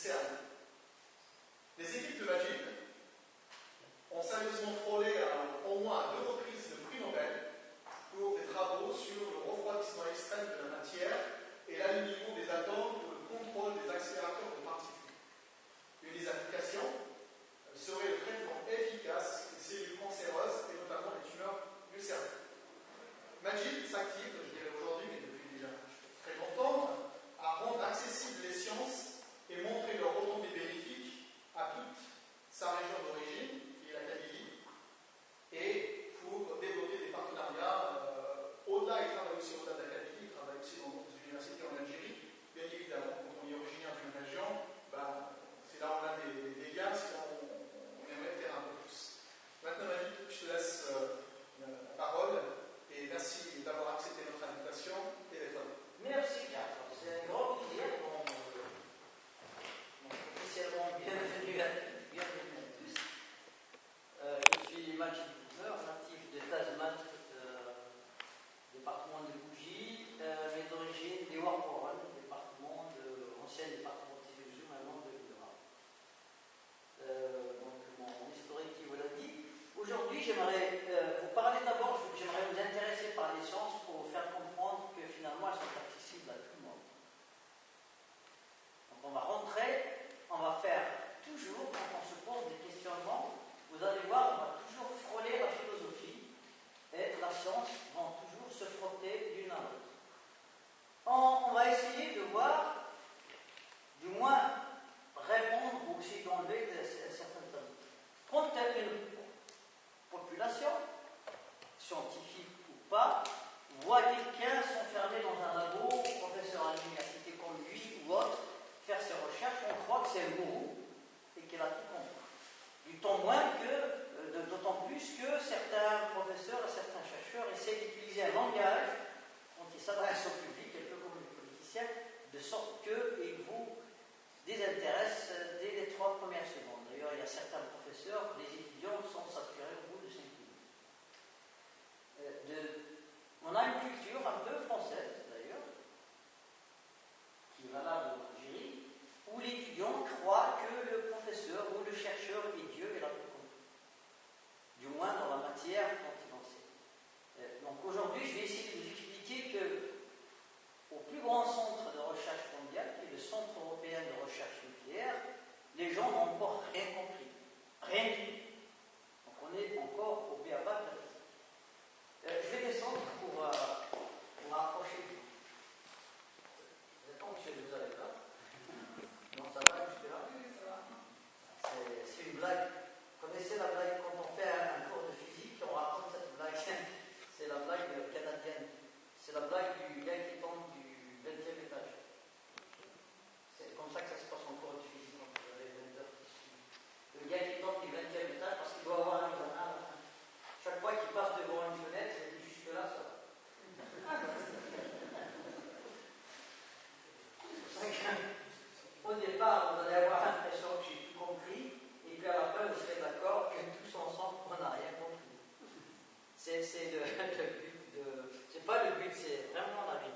CERN. Les équipes de Majid ont sérieusement frôlé au moins à 2 reprises le prix Nobel pour des travaux sur le refroidissement extrême de la matière et l'alignement des atomes pour le contrôle des accélérateurs de particules. Une des applications serait le traitement efficace des cellules cancéreuses et notamment des tumeurs du cerveau. Majid s'active, je dirais aujourd'hui, mais depuis déjà très longtemps, à rendre accessibles les sciences et montrer leur retombée bénéfique à toute sa région d'origine, qui est la Kabylie, et pour développer des partenariats au-delà, il travaille aussi au-delà de la Kabylie, il travaille aussi dans d'autres universités en Algérie. Bien évidemment, quand on est originaire d'une région, c'est là où on a des liens, c'est là où on aimerait faire un peu plus. Maintenant, Majid, je te laisse la parole et merci d'avoir accepté notre invitation. Téléphone. Merci, Jacques. C'est un grand plaisir. Officiellement, bienvenue à tous. Je suis Majid Bouzer, natif de Tasman, département de Bougie, mais d'origine des Warporan, ancien département de Tizi-Ouzou, maintenant de Lura. Donc mon historique qui vous l'a dit. Aujourd'hui, j'aimerais vous parler d'abord, j'aimerais vous intéresser par les sciences pour vous faire comprendre que finalement elles sont accessibles à tout le monde. Donc on va rentrer, on va faire toujours, quand on se pose des questionnements, vous allez voir, on va toujours frôler la philosophie et la science vont toujours se frotter l'une à l'autre. On va essayer de voir, du moins répondre ou aussi d'enlever certaines tabous. Quand une population, scientifique ou pas, voit quelqu'un s'enfermer dans un labo, professeur à l'université comme lui ou autre, faire ses recherches, on croit que c'est un gourou et qu'il a tout compris. D'autant plus que certains professeurs et certains chercheurs essaient d'utiliser un langage quand ils s'adressent au public, un peu comme les politiciens, de sorte qu'ils vous désintéressent dès les 3 premières secondes. D'ailleurs, il y a certains professeurs, les étudiants sont saturés au bout de 5 minutes. On a une culture un peu française, d'ailleurs, qui est valable en Algérie, où l'étudiant croit que le professeur ou le chercheur est Dieu et l'a tout compris. Du moins dans la matière dont il enseigne. Donc aujourd'hui, je vais essayer de vous expliquer que au plus grand centre de recherche mondial, qui est le Centre européen de recherche nucléaire, les gens n'ont encore rien compris. Rien du tout. Donc on est encore au b.a.-ba de la physique. Je vais descendre pour rapprocher. J'attends que vous avez là. Non, ça va jusque-là? Oui, ça va. C'est une blague. Vous connaissez la blague quand on fait un cours de physique, on raconte cette blague. C'est la blague canadienne. C'est la blague du gars qui tombe du 20e étage. C'est comme ça que ça se passe en cours de physique quand vous avez 20 heures qui suivent. Le gars qui tombe du 20e étage parce qu'il doit avoir un examen à la fin. Chaque fois qu'il passe devant une fenêtre, il dit jusque-là, ça va. Au départ, vous allez avoir l'impression que j'ai tout compris, et puis à la fin, vous serez d'accord que tous ensemble, on n'a rien compris. C'est le but de. C'est pas le but, c'est vraiment la vie.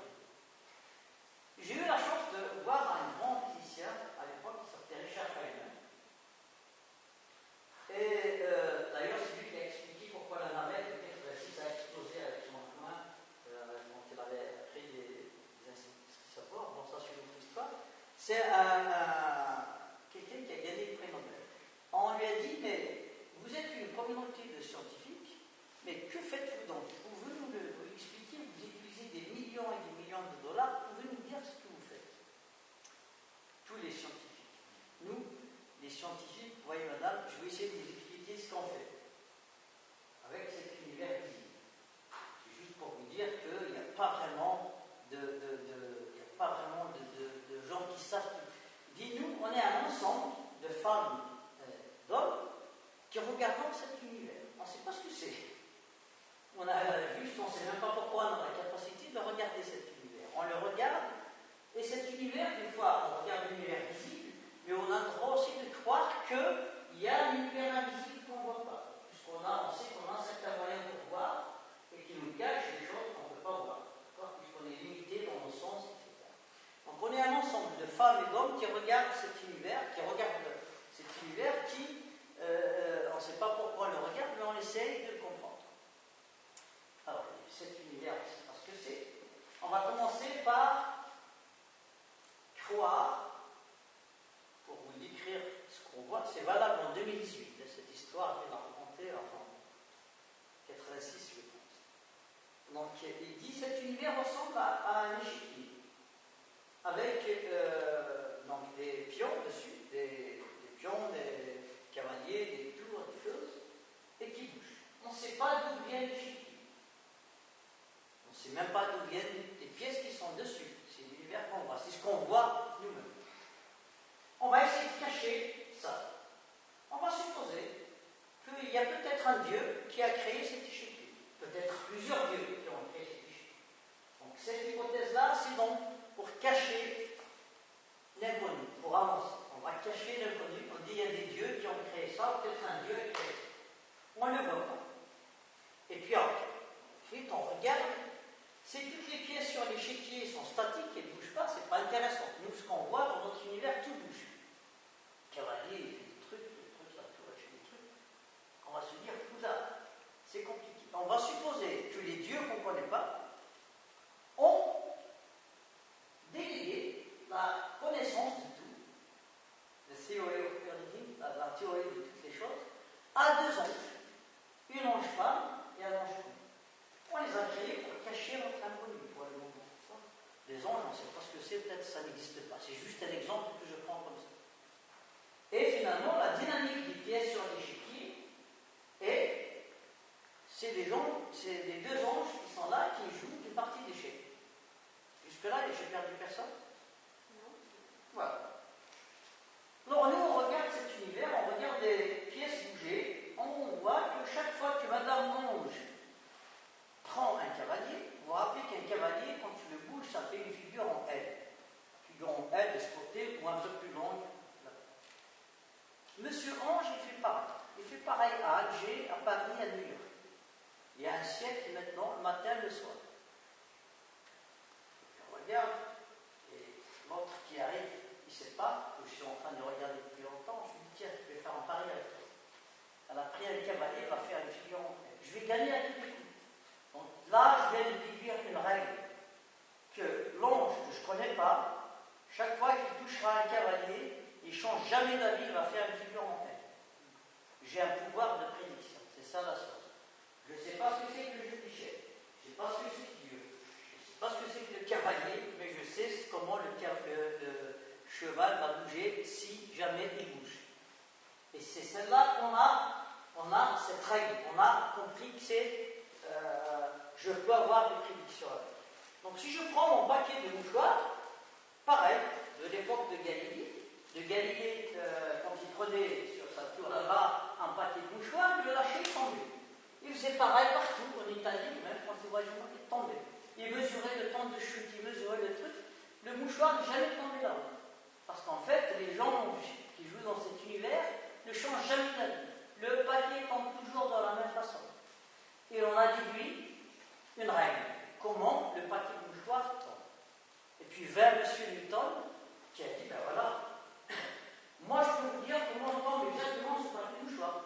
J'ai eu la chance de voir un grand physicien à l'époque qui s'appelait Richard Feynman. Et d'ailleurs, c'est lui qui a expliqué pourquoi la navette peut-être a explosé avec son coin quand il avait pris des instituts savoir. Bon, ça, c'est une autre histoire. C'est quelqu'un qui a gagné le prix Nobel. On lui a dit, mais vous êtes une communauté de scientifiques, mais que faites-vous donc? Pouvez-vous nous expliquer? Vous utilisez des millions et des millions de dollars, pouvez-vous nous dire ce que vous faites? Tous les scientifiques. Nous, les scientifiques, vous voyez madame, je vais essayer de vous expliquer ce qu'on fait avec cet univers visible. C'est juste pour vous dire qu'il n'y a pas vraiment de gens qui savent tout. Dis-nous, on est un ensemble de femmes, d'hommes, qui regardons cet univers. On ne sait pas ce que c'est. On ne sait même pas pourquoi on a la capacité de regarder cet univers. On le regarde, et cet univers, des fois, on regarde l'univers visible, mais on a le droit aussi de croire qu'il y a l'univers invisible qu'on ne voit pas. 2018. Cette histoire, il l'a racontée en 86, je pense. Donc, il dit cet univers ressemble à un échiquier, avec donc des pions dessus, des pions, des cavaliers, des tours, des choses, et qui bougent. On ne sait pas d'où vient l'échiquier. On ne sait même pas d'où viennent les pièces qui sont dessus. C'est l'univers qu'on voit. C'est ce qu'on voit nous-mêmes. On va essayer de cacher ça. On va supposer qu'il y a peut-être un Dieu qui a créé cet échiquier. Peut-être plusieurs dieux qui ont créé cet échiquier. Donc cette hypothèse-là, c'est donc pour cacher l'inconnu, pour avancer. On va cacher l'inconnu. On dit il y a des dieux qui ont créé ça, peut-être un Dieu a créé ça. On ne le voit pas. Et puis ensuite, on regarde. Si toutes les pièces sur l'échiquier sont statiques et ne bougent pas, c'est pas intéressant. Nous, ce qu'on voit dans notre univers, tout bouge. Cavalier, il fait des trucs, la tour, il fait des trucs. On va se dire, là, c'est compliqué. On va supposer que les dieux qu'on ne connaît pas ont délégué la connaissance de tout, the theory of everything, la théorie de toutes les choses, à deux anges, une ange femme et un ange homme. On les a créés pour cacher notre inconnu, pour le moment. Les anges, on ne sait pas ce que c'est, peut-être ça n'existe pas. C'est juste un exemple que je prends comme ça. Et finalement, la dynamique des pièces sur l'échiquier, et c'est les deux anges qui sont là, qui jouent une partie d'échecs. Jusque-là, j'ai perdu personne? Non. Voilà. Alors nous, on regarde cet univers, on regarde des pièces bouger, on voit que chaque fois que Madame Ange prend un cavalier, vous vous rappelez qu'un cavalier, quand tu le bouges, ça fait une figure en L. Une figure en L de ce côté ou un peu plus longue. Monsieur Ange, il fait pareil. Il fait pareil à Alger, à Paris, à New York. Il y a un siècle maintenant, le matin et le soir. On regarde, et l'autre qui arrive, il ne sait pas, que je suis en train de regarder depuis longtemps, je lui dis tiens, je vais faire un pari avec toi. Elle a pris un cavalier, il va faire une figure en L. Je vais gagner à tous les coups. Donc là, je viens de déduire une règle que l'ange que je ne connais pas, chaque fois qu'il touchera un cavalier, il ne change jamais d'avis, il va faire une figure en tête. J'ai un pouvoir de prédiction, c'est ça la science. Je ne sais pas ce que c'est que le jeu d'Échecs, je ne sais pas ce que c'est que Dieu, je ne sais pas ce que c'est que le cavalier, mais je sais comment le cheval va bouger si jamais il bouge. Et c'est celle-là on a cette règle, on a compris que c'est je peux avoir des prédictions. Donc si je prends mon paquet de mouchoirs, pareil, de l'époque de Galilée, quand il prenait sur sa tour là-bas un paquet de mouchoirs, il le lâchait, il tombait. Il faisait pareil partout, en Italie, même quand il voyageait, il tombait. Il mesurait le temps de chute, il mesurait le truc. Le mouchoir n'est jamais tombé là-haut. Parce qu'en fait, les gens qui jouent dans cet univers ne changent jamais d'avis. Le paquet tombe toujours dans la même façon. Et on a déduit une règle. Comment le paquet de mouchoirs tombe. Et puis vers M. Newton, qui a dit, ben voilà, moi je peux vous dire comment tombe exactement ce paquet de mouchoirs.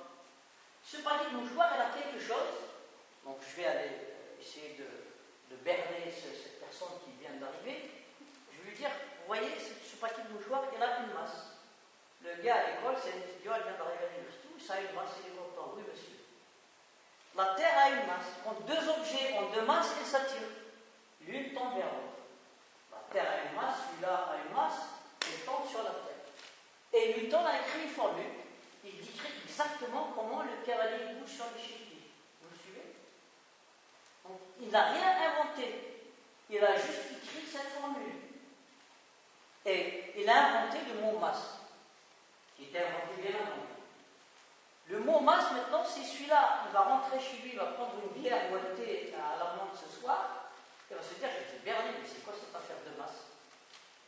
Ce paquet de mouchoirs, elle a quelque chose, donc je vais aller essayer de berner cette personne qui vient d'arriver. Je vais lui dire, vous voyez, ce paquet de mouchoirs, il a une masse. Le gars à l'école, c'est un étudiant, il vient d'arriver à l'université, ça a une masse, il est content. Oui, monsieur. La Terre a une masse. Quand deux objets ont deux masses, ils s'attirent. L'une tombe vers l'autre. La Terre a une masse, celui-là a une masse, il tombe sur la Terre. Et Newton a écrit une formule. Il décrit exactement comment le cavalier bouge sur l'échiquier. Vous me suivez? Donc, il n'a rien inventé. Il a juste écrit cette formule. Et il a inventé le mot masse, qui était inventé bien avant. Le mot masse, maintenant, c'est celui-là. Il va rentrer chez lui, il va prendre une bière boitée à la menthe ce soir, et il va se dire, je suis berné, mais c'est quoi cette affaire de masse?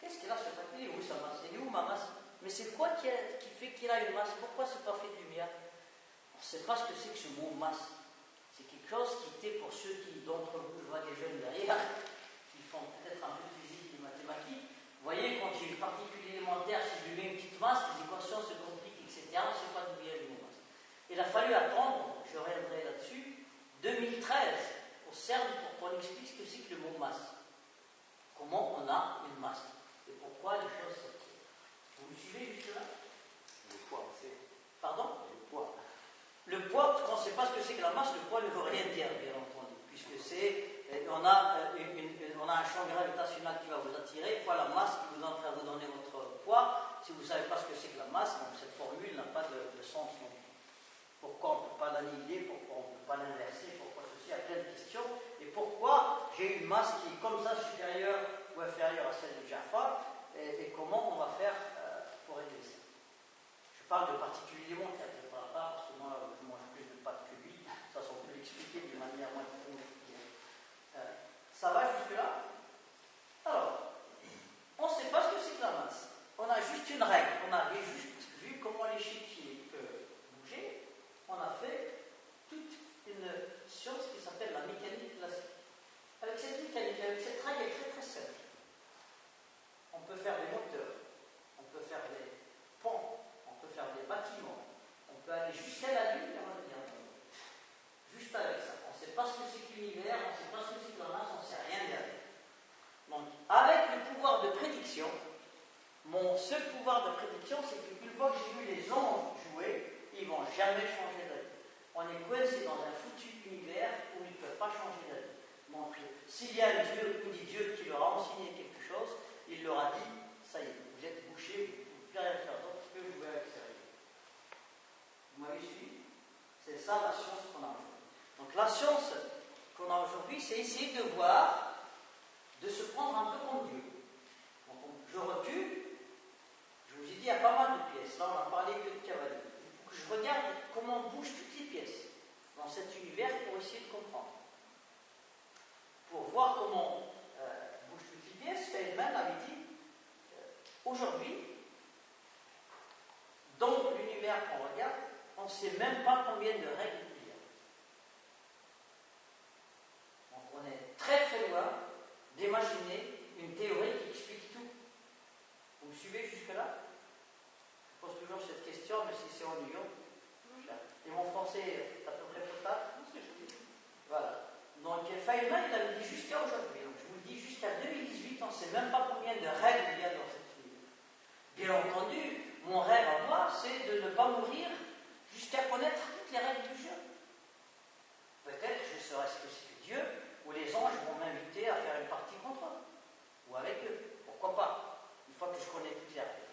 Qu'est-ce qu'il a ce papier? Il est où sa masse? Il est où ma masse? Mais c'est quoi qui fait qu'il a une masse? Pourquoi c'est pas fait de lumière? On ne sait pas ce que c'est que ce mot masse. C'est quelque chose qui était pour ceux d'entre vous, je vois des jeunes derrière, qui font peut-être un peu de physique et mathématiques. Vous voyez, quand il y a une particule élémentaire, si je lui mets une petite masse, les équations se compliquent, etc. On ne sait pas d'où vient le mot masse. Il a fallu attendre, je reviendrai là-dessus, 2013 au CERN pour qu'on explique ce que c'est que le mot masse. Comment on a une masse et pourquoi les choses s'attirent. Vous me suivez jusque là? Il faut avancer. Pardon? masse, le poids ne veut rien dire, bien entendu, puisque on a un champ gravitationnel qui va vous attirer, fois la masse qui vous entraîne à vous donner votre poids. Si vous ne savez pas ce que c'est que la masse, donc cette formule n'a pas de sens non plus. Pourquoi on ne peut pas l'annihiler, pourquoi on ne peut pas l'inverser, pourquoi ceci, il y a plein de questions. Et pourquoi j'ai une masse qui est comme ça supérieure ou inférieure à celle de Jaffa, et comment on va faire pour régler ça. Je parle de particules élémentaires, je ne parle pas parce que moi je mange plus de pâtes que lui, ça on peut l'expliquer d'une manière moins compliquée. Ça va jusque-là? Alors, on ne sait pas ce que c'est que la masse. On a juste une règle, on avait juste vu comment l'échiquier peut bouger, on a fait toute une science qui s'appelle la mécanique classique. Avec cette mécanique, avec cette règle est très très simple. On peut faire des moteurs, on peut faire des ponts, on peut faire des bâtiments, on peut aller jusqu'à la Lune et on revient. Juste avec ça. On ne sait pas ce que c'est que l'univers, on ne sait pas ce que c'est que la masse, on ne sait rien derrière. Donc, avec le pouvoir de prédiction, mon seul pouvoir de prédiction, c'est qu'une fois que j'ai vu les anges jouer, ils ne vont jamais changer d'avis. On est coincé dans un foutu univers où ils ne peuvent pas changer d'avis. Donc, s'il y a un Dieu ou des dieux qui leur a enseigné quelque chose, il leur a dit, ça y est, vous êtes bouchés, vous ne pouvez plus rien faire d'autre que jouer à l'extérieur. Vous m'avez suivi? C'est ça la science qu'on a aujourd'hui. Donc la science qu'on a aujourd'hui, c'est essayer de voir, de se prendre un peu comme Dieu. Donc je recule, je vous ai dit, il y a pas mal de pièces. Là, on n'a parlé que de cavalier. Il faut que je regarde comment bougent toutes les pièces dans cet univers pour essayer de comprendre. Pour voir comment bougent toutes les pièces, Feynman avait dit, aujourd'hui, dans l'univers qu'on regarde, on ne sait même pas combien de règles il y a. Donc on est très très loin d'imaginer une théorie qui explique tout. Vous me suivez jusque-là? Je pose toujours cette question, mais si c'est ennuyant. Et mon français est à peu près potable. Voilà. Donc Feynman, il avait dit jusqu'à aujourd'hui. Donc je vous le dis, jusqu'à 2018, on ne sait même pas combien de règles il y a dans cette univers. Bien entendu, mon rêve à moi, c'est de ne pas mourir jusqu'à connaître toutes les règles du jeu. Peut-être je serai ce que c'est que Dieu, ou les anges vont m'inviter à faire une partie contre eux, ou avec eux. Pourquoi pas? Une fois que je connais toutes les règles.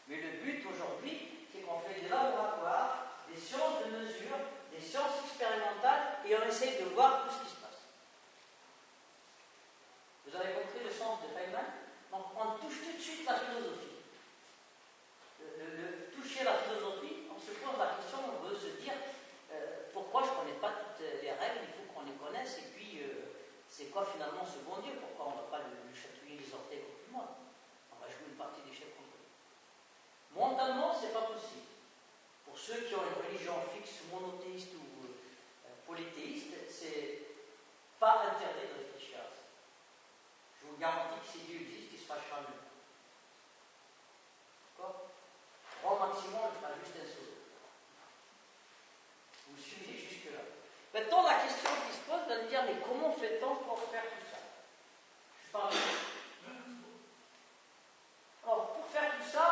Mais le but aujourd'hui, c'est qu'on fait des laboratoires, des sciences de mesure, des sciences expérimentales, et on essaye de voir tout ce qui se passe. Vous avez compris le sens de Feynman? Donc on touche tout de suite la philosophie. Toucher la philosophie, on se pose la question, on veut se dire pourquoi je ne connais pas toutes les règles, il faut qu'on les connaisse, et puis c'est quoi finalement ce bon Dieu? Pourquoi on ne va pas lui chatouiller les orteils comme tout le monde? On va jouer une partie d'échecs contre lui. Mentalement, ce n'est pas possible. Pour ceux qui ont une religion fixe, monothéiste ou polythéiste, c'est pas interdit de réfléchir à ça. Je vous garantis que si Dieu existe, il se fâchera de nous. D'accord? 3 maximum, il fera juste un saut. Vous suivez jusque-là. Maintenant, la question qui se pose, c'est de dire, mais comment fait-on pour faire tout ça? Je parle. Alors, pour faire tout ça,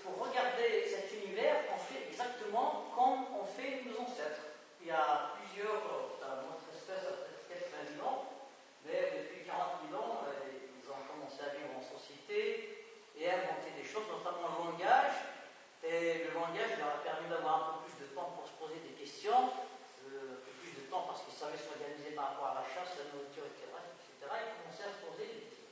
pour regarder cet univers, on fait exactement comme on fait nos ancêtres. Il y a plusieurs, notre espèce a peut-être 80 000 ans, mais depuis 40 000 ans, ils ont commencé à vivre en société et à inventer des choses, notamment le langage. Et le langage leur a permis d'avoir un peu plus de temps pour se poser des questions, un peu plus de temps parce qu'ils savaient s'organiser par rapport à la chasse, la nourriture, etc. Ils commençaient à se poser des questions.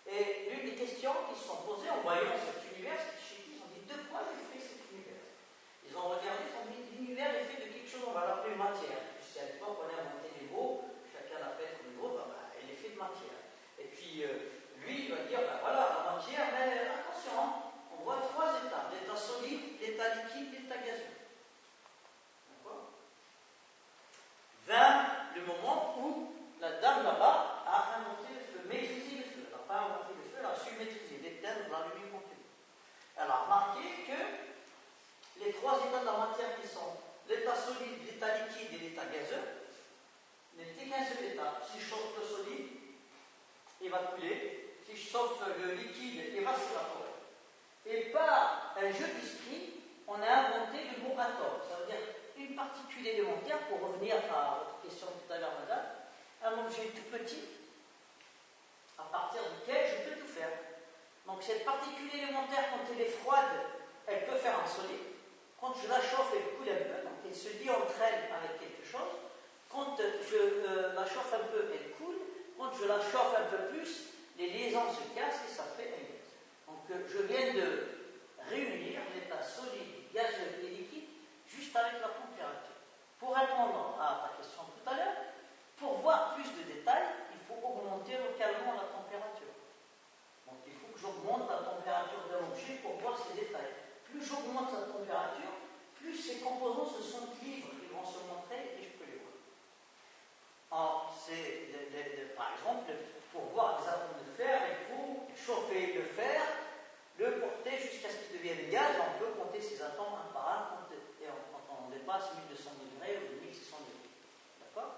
Et l'une des questions qui se sont posées en voyant cet univers, c'est chez qui ils ont dit de quoi est fait cet univers? Ils ont regardé, ils ont dit l'univers est fait de quelque chose, on va l'appeler matière. Puisqu'à l'époque, on a inventé des mots, chacun l'appelle comme il veut, elle est faite de matière. Et puis, lui, il va dire, voilà, la matière, mais attention, on voit 3 états, l'état solide, l'état liquide, l'état gazeux. D'accord? Vint le moment où la dame là-bas a inventé le feu, maîtrisé le feu. Elle n'a pas inventé le feu, elle a su maîtriser, l'éteindre, l'allumer complètement. Elle a remarqué que les 3 états de la matière qui sont l'état solide, l'état liquide et l'état gazeux n'étaient qu'un seul état. Si je chauffe le solide, il va couler. Si je chauffe le liquide, il va s'évaporer. Et par un jeu d'esprit, on a inventé le mot atome. Ça veut dire une particule élémentaire, pour revenir à votre question tout à l'heure, madame, un objet tout petit, à partir duquel je peux tout faire. Donc cette particule élémentaire, quand elle est froide, elle peut faire un solide. Quand je la chauffe, elle coule un peu, donc elle se lie entre elles avec quelque chose. Quand je la chauffe un peu, elle coule. Quand je la chauffe un peu plus, les liaisons se cassent et ça fait un gaz. Donc je viens de réunir l'état solide, gazeux et liquide juste avec la température. Pour répondre à ta question tout à l'heure, pour voir plus de détails, il faut augmenter localement la température. Donc il faut que j'augmente la température d'un objet pour voir ces détails. Plus j'augmente sa température, plus ces composants se sont libres, ils vont se montrer et je peux les voir. Alors, par exemple, pour voir des atomes de fer, il faut chauffer le fer, le porter jusqu'à ce qu'il devienne gaz, et on peut compter ces atomes un par un quand on dépasse 1200 degrés ou 1600 degrés. D'accord?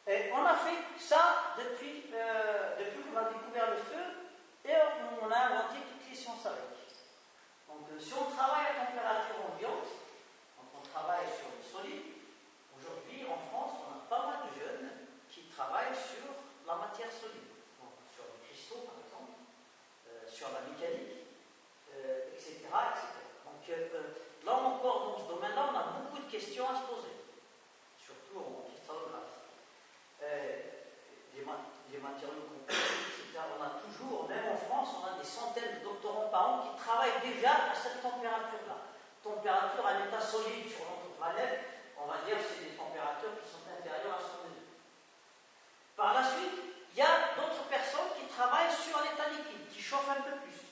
Et on a fait ça depuis qu'on a découvert le feu et on a inventé toutes les sciences avec. Donc si on travaille à température ambiante, donc on travaille sur le solide, aujourd'hui en France on a pas mal de jeunes qui travaillent sur la matière solide, donc sur les cristaux par exemple, sur la mécanique, etc., etc. Donc là encore dans ce domaine-là on a beaucoup de questions à se poser, surtout en cristallographie. Les matériaux composés, etc. On a toujours, même en France, on a des centaines de doctorants par an qui travaillent déjà à cette température-là. Température à l'état solide sur notre planète, on va dire que c'est des températures qui sont inférieures à 100 degrés. Par la suite, il y a d'autres personnes qui travaillent sur l'état liquide, qui chauffent un peu plus.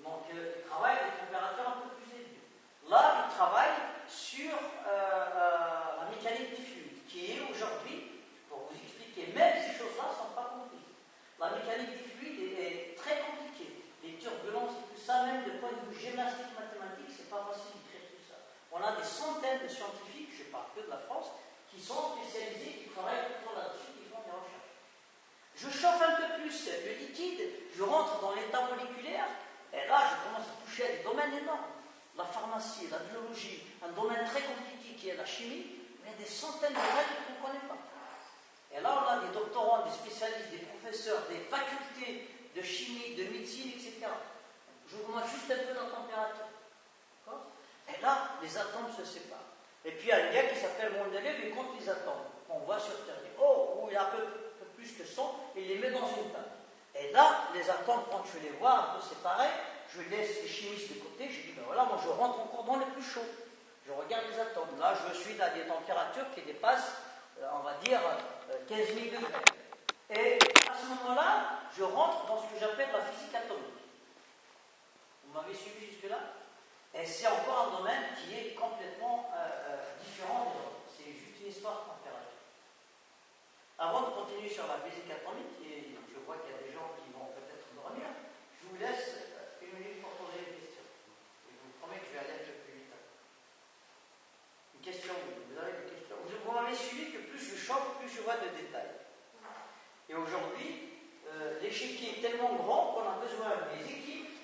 Donc, ils travaillent à des températures un peu plus élevées. Là, ils travaillent sur la mécanique des fluides, qui est aujourd'hui, pour vous expliquer, même ces choses-là ne sont pas comprises. La mécanique des fluides est très compliquée. Les turbulences et tout ça, même de point de vue gymnastique mathématique, c'est pas facile d'écrire tout ça. On a des centaines de scientifiques, je ne parle que de la France, qui sont spécialisés, qui travaillent tout là-dessus, qui font des recherches. Je chauffe un peu plus le liquide, je rentre dans l'état moléculaire, et là, je commence à toucher à des domaines énormes. La pharmacie, la biologie, un domaine très compliqué qui est la chimie, mais des centaines de règles qu'on ne connaît pas. Et là, on a des doctorants, des spécialistes, des professeurs, des facultés de chimie, de médecine, etc. J'augmente juste un peu la température. Et là, les atomes se séparent. Et puis, il y a un gars qui s'appelle Mendeleev, il compte les atomes qu'on voit sur Terre. Il dit, oh, il y a un peu plus que 100, et il les met dans une table. Et là, les atomes, quand je les vois un peu séparés, je laisse les chimistes de côté, je dis, ben voilà, moi je rentre encore dans le plus chaud. Je regarde les atomes. Là, je suis à des températures qui dépassent, on va dire, 15 000 degrés. Et à ce moment-là, je rentre dans ce que j'appelle la physique atomique. Vous m'avez suivi jusque-là? Et c'est encore un domaine qui est complètement différent des autres. C'est juste une histoire de température. Avant de continuer sur la physique atomique, et je vois qu'il y a des gens qui vont peut-être dormir, je vous laisse une minute pour poser une question. Et je vous promets que je vais aller un peu plus vite. Une question, vous avez des questions? Vous m'avez suivi que plus je chauffe, plus je vois de détails. Et aujourd'hui, l'échiquier est tellement grand qu'on a besoin des équipes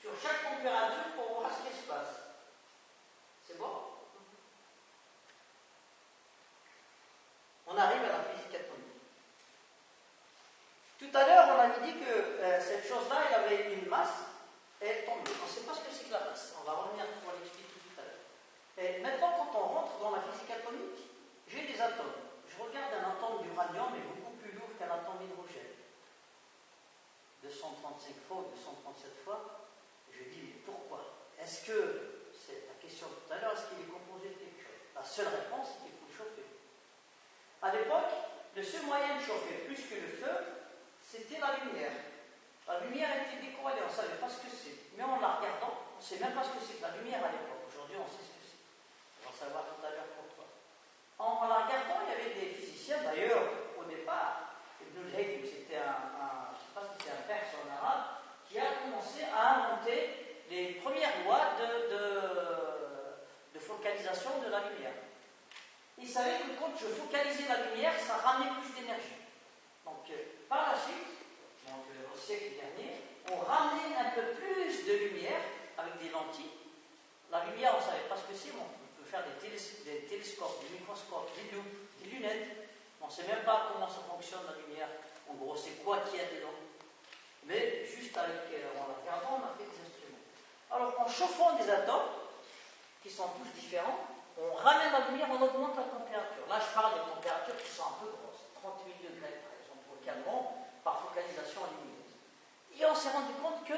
sur chaque température pour voir ce qui se passe. C'est bon? On arrive à la physique atomique. Tout à l'heure, on avait dit que cette chose-là, elle avait une masse et elle tombait. On ne sait pas ce que c'est que la masse. On va revenir pour l'expliquer tout à l'heure. Et maintenant, quand on rentre dans la physique atomique, j'ai des atomes. Je regarde un atome d'uranium, il est beaucoup plus lourd qu'un atome d'hydrogène. 235 fois ou 237 fois. Je dis, mais pourquoi? Est-ce que, c'est la question tout à l'heure, est-ce qu'il est composé de quelque chose? La seule réponse, c'est qu'il faut chauffer. À l'époque, le seul moyen de chauffer plus que le feu, c'était la lumière. La lumière était décollée, on ne savait pas ce que c'est. Mais en la regardant, on ne sait même pas ce que c'est que la lumière à l'époque. Aujourd'hui, on sait ce que c'est. On va savoir tout à l'heure pourquoi. En la regardant, il y avait des physiciens, d'ailleurs, au départ, Ibn al-Haytham, c'était je ne sais pas si c'était un perse en arabe, qui a commencé à inventer les premières lois de focalisation de la lumière. Il savait que quand je focalisais la lumière, ça ramenait plus d'énergie. Donc, par la suite, au siècle dernier, on ramenait un peu plus de lumière avec des lentilles. La lumière, on ne savait pas ce que c'est, mais on peut peut faire des télescopes, des microscopes, des loupes, des lunettes. On ne sait même pas comment ça fonctionne la lumière. En gros, c'est quoi qu'il y a dedans. Mais juste avec, en la regardant, on a fait des instruments. Alors, en chauffant des atomes, qui sont tous différents, on ramène la lumière, on augmente la température. Là, je parle des températures qui sont un peu grosses, 38 degrés par exemple, pour le cadran, par focalisation lumineuse. Et on s'est rendu compte que,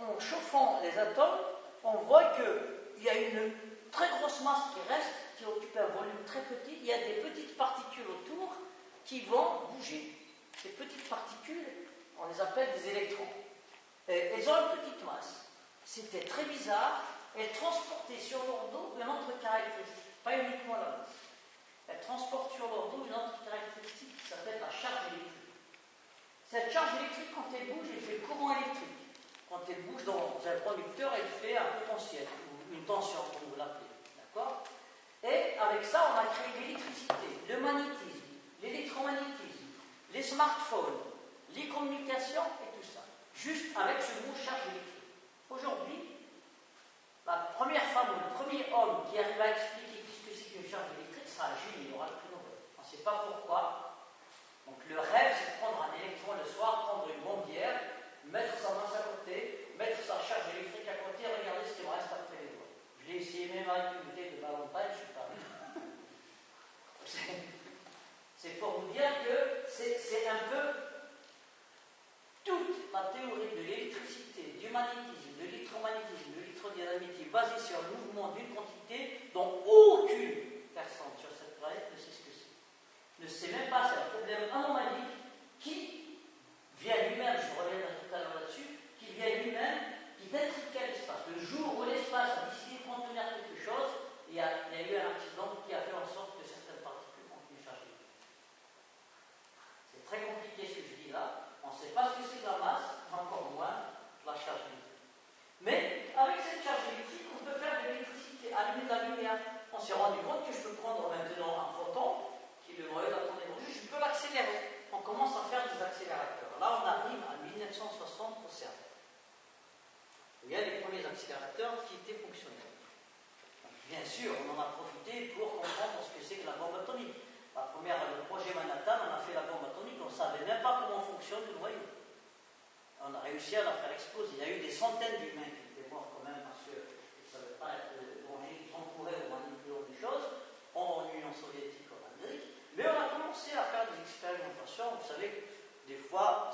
en chauffant les atomes, on voit qu'il y a une très grosse masse qui reste, qui occupe un volume très petit. Il y a des petites particules autour qui vont bouger. Ces petites particules, on les appelle des électrons. Et elles ont une petite masse. C'était très bizarre. Elles transportaient sur leur dos une autre caractéristique, pas uniquement la masse. Elles transportent sur leur dos une autre caractéristique qui s'appelle la charge électrique. Cette charge électrique, quand elle bouge, elle fait courant électrique. Quand elle bouge dans un conducteur, elle fait un potentiel, ou une tension, comme vous l'appelez. D'accord ? Et avec ça, on a créé l'électricité, le magnétisme, l'électromagnétisme, les smartphones, les communications et tout ça. Juste avec ce mot charge électrique. Aujourd'hui, la première femme ou le premier homme qui arrive à expliquer ce que c'est qu'une charge électrique sera un génie, il aura le prix Nobel. On ne sait pas pourquoi. Donc le rêve, c'est de prendre un électron le soir, prendre une bombière, mettre sa masse à côté, mettre sa charge électrique à côté, regarder ce qui me reste après les doigts. Je l'ai essayé même avec une bouteille de Valentine, je ne suis pas arrivé. C'est pour vous dire que c'est un peu toute la théorie de l'électricité, du magnétisme, de l'électromagnétisme, de l'électrodynamique basée sur le mouvement d'une quantité dont aucune personne sur cette planète ne sait ce que c'est. Ne sait même pas, c'est un problème anomalique qui vient lui-même, je reviendrai tout à l'heure là-dessus, qui vient lui-même, qui détriquait l'espace. Le jour où l'espace a décidé de contenir quelque chose, il y a eu un accident qui a fait en sorte que certaines particules ont une charge électrique. C'est très compliqué ce que je dis là. On ne sait pas ce que c'est que la masse, encore moins la charge électrique. Mais avec cette charge électrique, on peut faire de l'électricité, allumer de la lumière. On s'est rendu compte que je peux prendre maintenant un photon, qui est le noyau d'atome d'énergie, je peux l'accélérer. On commence à faire des accélérateurs. Là, on arrive à 1960 au CERN. Il y a les premiers accélérateurs qui étaient fonctionnels. Bien sûr, on en a profité pour comprendre ce que c'est que la bombe atomique. Le projet Manhattan, on a fait la bombe atomique, on ne savait même pas comment fonctionne le noyau. On a réussi à la faire exploser. Il y a eu des centaines d'humains qui étaient morts quand même parce qu'ils ne savaient pas être dangers, ils entouraient ou manipulaient des choses, en Union soviétique, en Amérique. Mais on a commencé à faire des expérimentations. Vous savez, des fois,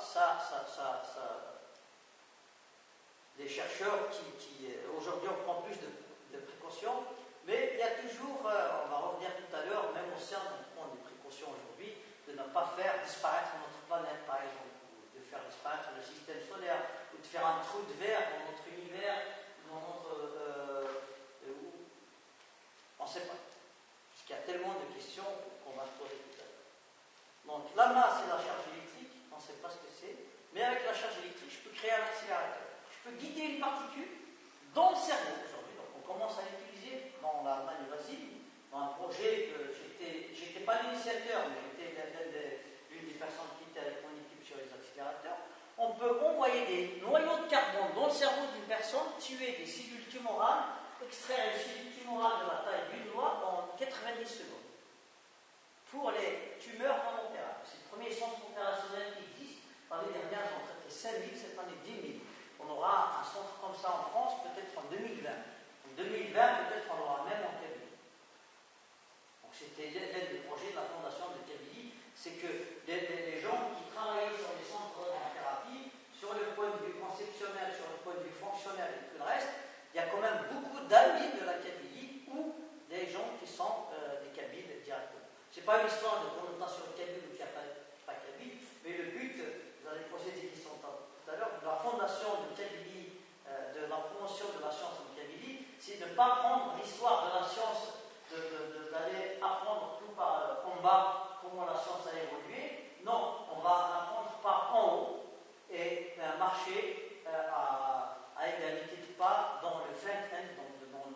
des chercheurs qui aujourd'hui, on prend plus de précautions, mais il y a toujours, on va revenir tout à l'heure, même au CERN, on prend des précautions aujourd'hui de ne pas faire disparaître notre planète, par exemple, ou de faire disparaître le système solaire, ou de faire un trou de verre dans notre univers, dans notre... on ne sait pas. Parce qu'il y a tellement de questions qu'on va se poser tout à l'heure. Donc la masse et la charge électrique, on ne sait pas ce que c'est, mais avec la charge électrique, je peux créer un accélérateur. Je peux guider une particule dans le cerveau aujourd'hui. Donc on commence à l'utiliser dans l'Allemagne voisine, dans un projet que j'étais pas l'initiateur, mais j'étais l'une des personnes qui était avec mon équipe sur les accélérateurs. On peut envoyer des noyaux de carbone dans le cerveau d'une personne, tuer des cellules tumorales, extraire une cellule tumorale de la taille d'une doigt en 90 secondes. Pour les tumeurs non opérables. C'est le premier centre opérationnel qui existe. L'année dernière, j'en traitais 5000, cette année 10 000. On aura un centre comme ça en France, peut-être en 2020. En 2020, peut-être on l'aura même en Kabylie. Donc c'était l'aide du projet de la fondation de Kabylie, c'est que les gens qui travaillaient sur les centres en thérapie, sur le point de vue conceptionnel, sur le point de vue fonctionnel et tout le reste, il y a quand même beaucoup d'amis de la Kabylie ou des gens qui sont des Kabyles directement. Ce n'est pas une histoire de connotation kabyle ou pas kabyle, mais le but, vous allez poser des questions tout à l'heure, de la fondation de Kabylie, de la promotion de la science en Kabylie, c'est de ne pas prendre l'histoire de la science, d'aller apprendre tout par en bas comment la science a évolué. Non, on va apprendre par en haut et marcher à égalité de pas dans le fin end,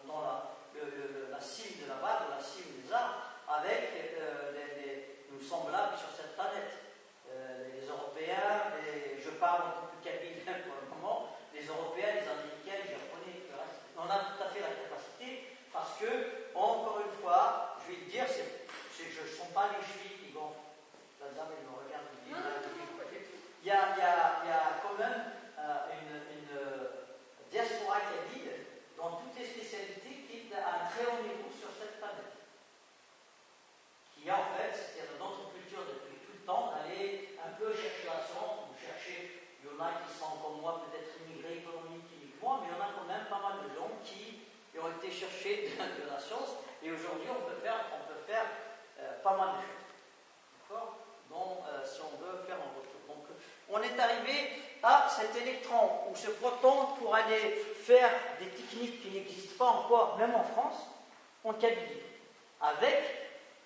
dans la cime de la vague, la cime des arbres, avec nous semblables sur cette planète. Les Européens, je parle un peu plus kabyle pour le moment, les Européens, les Américains, les Japonais, le reste. On a tout à fait la capacité parce que à cet électron ou ce proton pour aller faire des techniques qui n'existent pas encore, même en France, en cas de libre, avec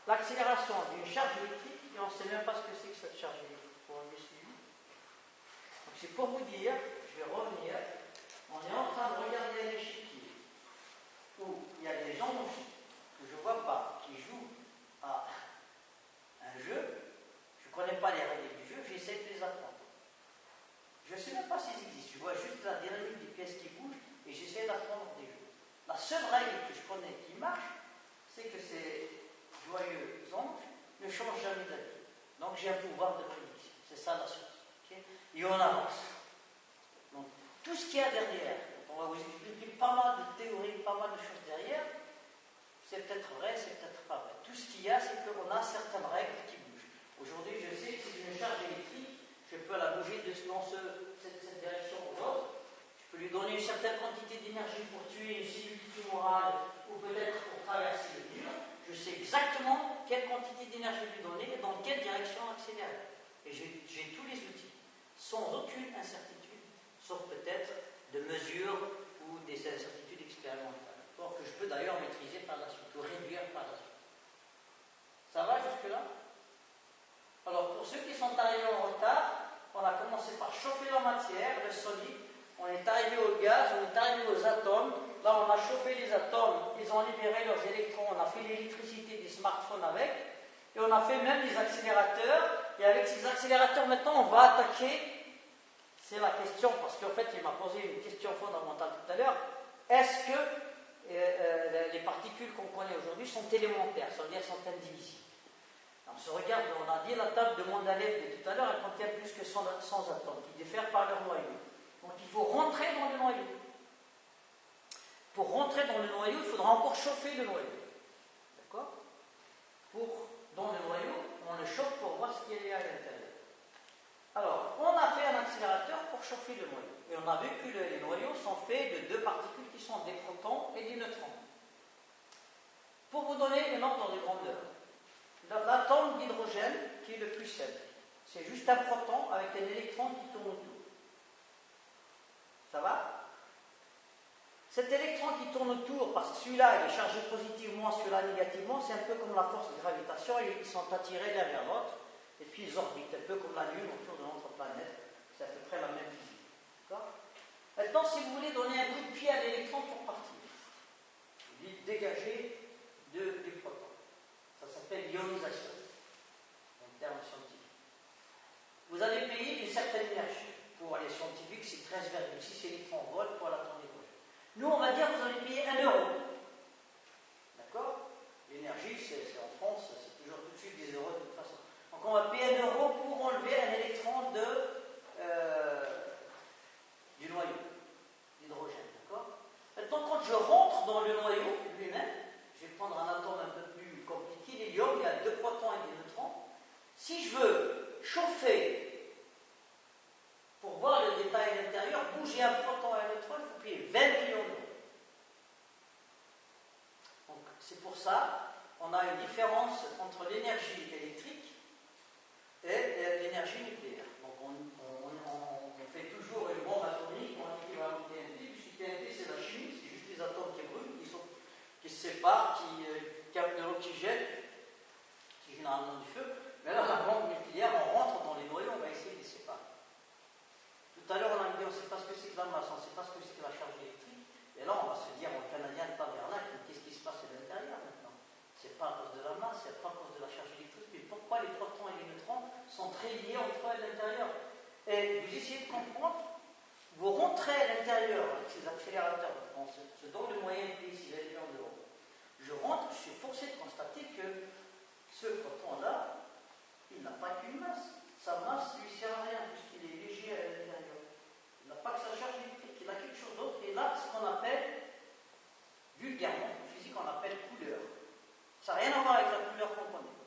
l'accélération d'une charge électrique, et on ne sait même pas ce que c'est que cette charge électrique. Pour me suivre. Donc c'est pour vous dire, je vais revenir, on est en train de regarder un échiquier où il y a des gens que je ne vois pas, qui jouent à un jeu, je ne connais pas les règles du jeu, j'essaie de les apprendre. Je ne sais même pas s'ils existent, je vois juste la dynamique des pièces qui bougent et j'essaie d'apprendre des jeux. La seule règle que je connais qui marche, c'est que ces joyeux anges ne changent jamais d'avis. Donc j'ai un pouvoir de prédiction, c'est ça la science. Okay, et on avance. Donc tout ce qu'il y a derrière, on va vous expliquer pas mal de théories, pas mal de choses derrière, c'est peut-être vrai, c'est peut-être pas vrai. Tout ce qu'il y a, c'est qu'on a certaines règles qui bougent. Aujourd'hui, je sais que c'est une charge électrique, je peux la bouger dans cette direction ou l'autre. Je peux lui donner une certaine quantité d'énergie pour tuer une cellule tumorale ou peut-être pour traverser le mur. Je sais exactement quelle quantité d'énergie lui donner et dans quelle direction accélérer. Et j'ai tous les outils, sans aucune incertitude, sauf peut-être de mesures ou des incertitudes expérimentales. Or que je peux d'ailleurs maîtriser par la suite ou réduire par la suite. Ça va jusque-là? Alors, pour ceux qui sont arrivés en retard, on a commencé par chauffer la matière, le solide, on est arrivé au gaz, on est arrivé aux atomes. Là, on a chauffé les atomes, ils ont libéré leurs électrons, on a fait l'électricité des smartphones avec, et on a fait même des accélérateurs, et avec ces accélérateurs, maintenant, on va attaquer, c'est la question, parce qu'en fait, il m'a posé une question fondamentale tout à l'heure, est-ce que les particules qu'on connaît aujourd'hui sont élémentaires, ça veut dire sont indivisibles? On se regarde, on a dit la table de Mendeleev de tout à l'heure, elle contient plus que 100 atomes qui diffèrent par leur noyau. Donc il faut rentrer dans le noyau. Pour rentrer dans le noyau, il faudra encore chauffer le noyau. D'accord? Dans le noyau, on le chauffe pour voir ce qu'il y a à l'intérieur. Alors, on a fait un accélérateur pour chauffer le noyau. Et on a vu que les noyaux sont faits de deux particules qui sont des protons et des neutrons. Pour vous donner un ordre de grandeur, l'atome d'hydrogène qui est le plus simple, c'est juste un proton avec un électron qui tourne autour. Ça va? Cet électron qui tourne autour, parce que celui-là il est chargé positivement, celui-là négativement, c'est un peu comme la force de gravitation, ils sont attirés l'un vers l'autre, et puis ils orbitent, un peu comme la Lune autour de notre planète. C'est à peu près la même physique. D'accord? Maintenant, si vous voulez donner un coup de pied à l'électron pour partir, vous dites dégager du proton. Ça s'appelle ionisation, en termes scientifiques. Vous allez payer une certaine énergie. Pour les scientifiques, c'est 13,6 électronvolts pour l'atome d'hydrogène. Nous, on va dire que vous allez payer 1 euro. D'accord? L'énergie, c'est en France, c'est toujours tout de suite des euros de toute façon. Donc on va payer 1 euro pour enlever un électron du noyau d'hydrogène. D'accord? Maintenant, quand je rentre dans le noyau lui-même, je vais prendre un atome un peu plus compliqué, l'hélium, il y a 2 protons et des neutrons. Si je veux chauffer pour voir le détail à l'intérieur, bouger un proton et un neutron, il faut payer 20 millions d'euros. Donc c'est pour ça qu'on a une différence entre l'énergie électrique et l'énergie nucléaire. Donc on fait toujours une bombe atomique en équivalent TNT, puisque TNT c'est la chimie, c'est juste les atomes qui brûlent, qui se séparent, qui captent de l'oxygène, qui généralement du feu. Mais là, la bombe nucléaire, on rentre dans les noyaux, on va essayer de les séparer. Tout à l'heure, on a dit, on ne sait pas ce que c'est que la masse, on ne sait pas ce que c'est que la charge électrique. Et là, on va se dire, en canadien de tabernacle, qu'est-ce qui se passe à l'intérieur maintenant? C'est pas à cause de la masse, c'est pas à cause de la charge électrique, mais pourquoi les protons et les neutrons sont très liés entre eux à l'intérieur? Et vous essayez de comprendre, vous rentrez à l'intérieur avec ces accélérateurs, on se donne le moyen de payer 6 millions d'euros. Je rentre, je suis forcé de constater que ce proton-là, il n'a pas qu'une masse. Sa masse ne lui sert à rien puisqu'il est léger à l'intérieur. Il n'a pas que sa charge électrique, il a quelque chose d'autre. Et là, ce qu'on appelle, vulgairement, en physique, on appelle couleur. Ça n'a rien à voir avec la couleur qu'on connaît.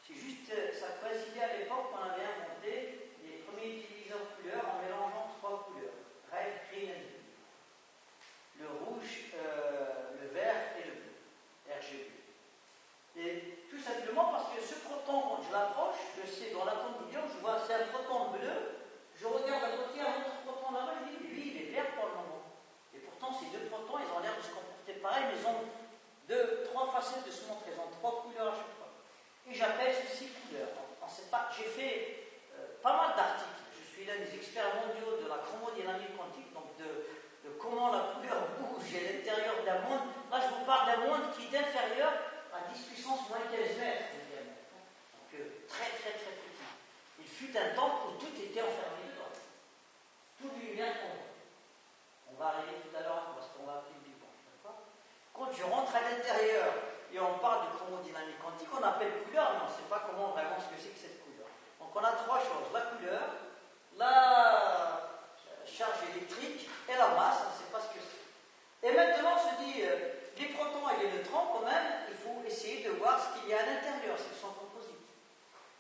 C'est juste, ça coïncidait à l'époque où on avait inventé les premiers utilisateurs couleurs en mélangeant 3 couleurs. Red, green and blue. Le rouge, le vert et le bleu. RGB. Et tout simplement parce que ce proton, quand je l'approche, je sais dans l'atome d'hélium, je vois c'est un proton bleu je rentre à l'intérieur et on parle de chromodynamique quantique, on appelle couleur, mais on ne sait pas comment vraiment ce que c'est que cette couleur. Donc on a trois choses, la couleur, la charge électrique et la masse, on ne sait pas ce que c'est. Et maintenant on se dit, les protons et les neutrons, quand même, il faut essayer de voir ce qu'il y a à l'intérieur, s'ils sont composites.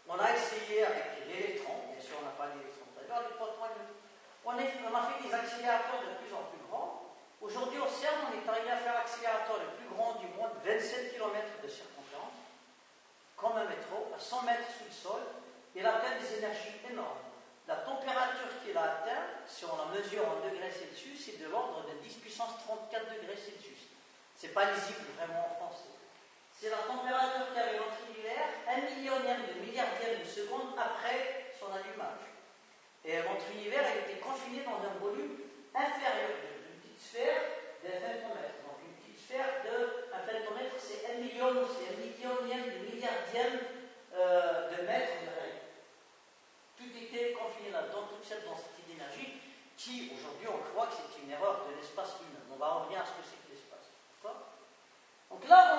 On a essayé avec l'électron, bien sûr on n'a pas l'électron tout à l'heure, les protons et les neutrons. On a fait des accélérateurs de plus en plus grands. Aujourd'hui au CERN, on est arrivé à faire l'accélérateur le plus grand du monde, 27 km de circonférence, comme un métro, à 100 mètres sous le sol. Il atteint des énergies énormes. La température qu'il a atteint, si on la mesure en degrés Celsius, c'est de l'ordre de 10 puissance 34 degrés Celsius. Ce n'est pas lisible vraiment en français. C'est la température qui arrive entre l'univers, 1 millionième de milliardième de seconde après son allumage. Et notre univers a été confiné dans un volume inférieur d'une petite sphère d'un femtomètre. Donc une petite sphère d'un femtomètre, c'est 1 million, c'est 1 millionième de milliardième de mètre de rayon. Tout était confiné là-dedans, toute cette densité d'énergie qui, aujourd'hui, on croit que c'est une erreur de l'espace humain. On va revenir à ce que c'est que l'espace. Donc là,